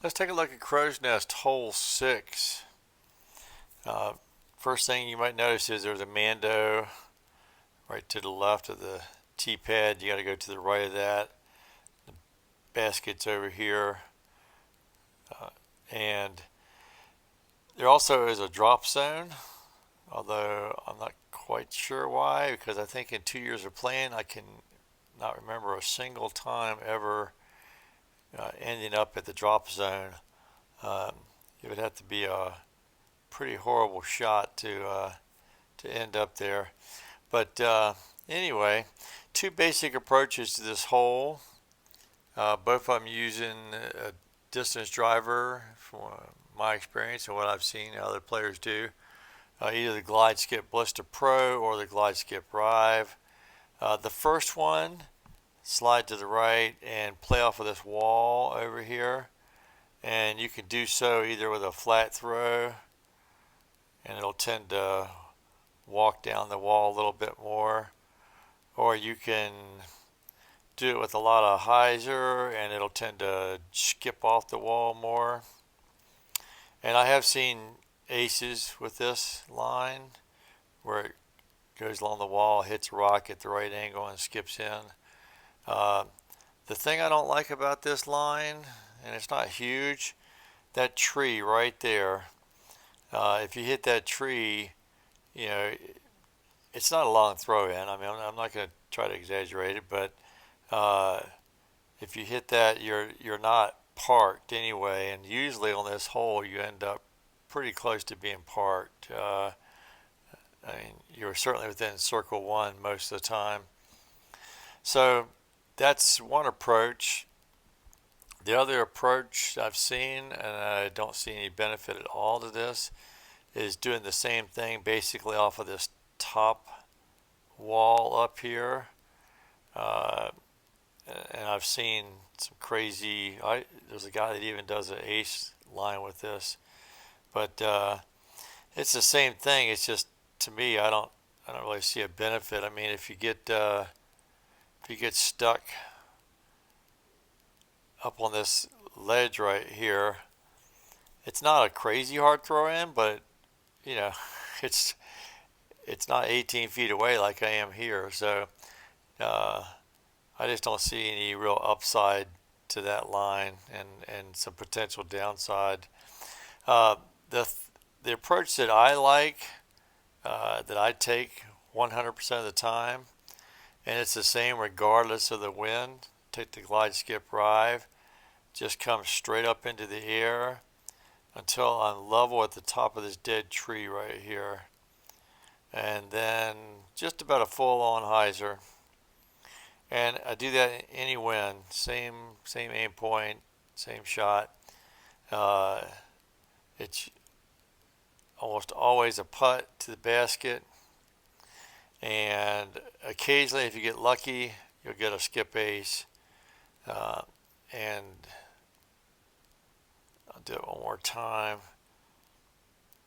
Let's take a look at Crow's Nest hole 6. Uh, First thing you might notice is there's a Mando right to the left of the tee pad. You got to go to the right of that. The basket's over here. And there also is a drop zone, although I'm not quite sure why, because I think in 2 years of playing, I can not remember a single time ever ending up at the drop zone. Um, it would have to be a pretty horrible shot to end up there. But anyway, two basic approaches to this hole. Both of them using a distance driver from my experience and what I've seen other players do. Either the Glide Skip Blista Pro or the Glide Skip Rive. The first one, slide to the right and play off of this wall over here. And you can do so either with a flat throw, and it'll tend to walk down the wall a little bit more, or you can do it with a lot of hyzer and it'll tend to skip off the wall more. And I have seen aces with this line where it goes along the wall, hits a rock at the right angle and skips in. Uh, the thing I don't like about this line, and it's not huge, that tree right there. If you hit that tree, you know, it's not a long throw in. I mean, I'm not going to try to exaggerate it, but uh, if you hit that, you're not parked anyway. And usually on this hole, you end up pretty close to being parked. I mean, you're certainly within circle one most of the time. So that's one approach. The other approach I've seen, and I don't see any benefit at all to this, is doing the same thing basically off of this top wall up here. Uh, and I've seen some crazy. There's a guy that even does an ace line with this, but it's the same thing. It's just to me, I don't really see a benefit. I mean, if you get stuck up on this ledge right here, it's not a crazy hard throw in, but you know, it's it's not 18 feet away like I am here. So uh, I just don't see any real upside to that line, and some potential downside. Uh, the the approach that I like, that I take 100% of the time, and it's the same regardless of the wind. Take the Glide Skip Rive, just come straight up into the air until I'm level at the top of this dead tree right here, and then just about a full-on hyzer. And I do that in any wind, same aim point, same shot. Uh, it's almost always a putt to the basket, and occasionally, if you get lucky, you'll get a skip ace. Uh, and I'll do it one more time.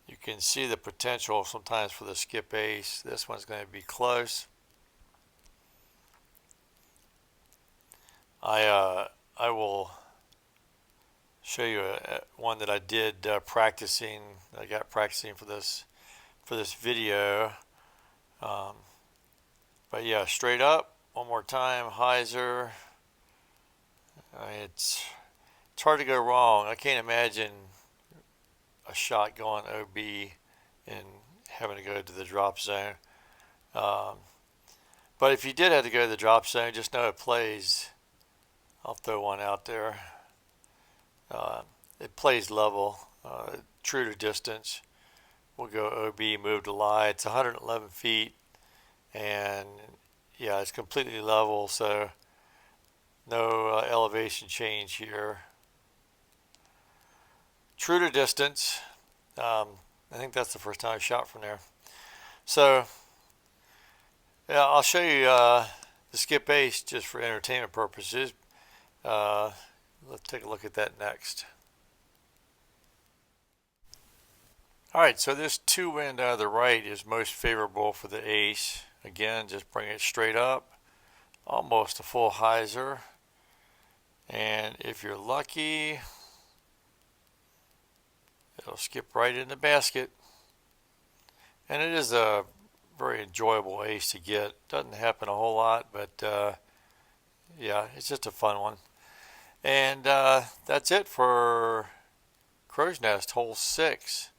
You can see the potential sometimes for the skip ace. This one's going to be close. I will show you one that I did practicing. I got practicing for this video. Um, but yeah, straight up one more time, hyzer. I mean, it's hard to go wrong. I can't imagine a shot going OB and having to go to the drop zone. Um, but if you did have to go to the drop zone, just know it plays. I'll throw one out there. Uh, it plays level, true to distance. We'll go OB, move to lie. It's 111 feet, and yeah, it's completely level, so no elevation change here. True to distance. I think that's the first time I shot from there. So yeah, I'll show you the skip ace just for entertainment purposes. Let's take a look at that next. Alright, so this two wind out of the right is most favorable for the ace. Again, just bring it straight up, almost a full hyzer. And if you're lucky, It'll skip right in the basket. And it is a very enjoyable ace to get. Doesn't happen a whole lot, but yeah, it's just a fun one. And that's it for Crow's Nest Hole 6.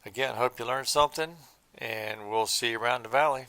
Again, hope you learned something, and we'll see you around the valley.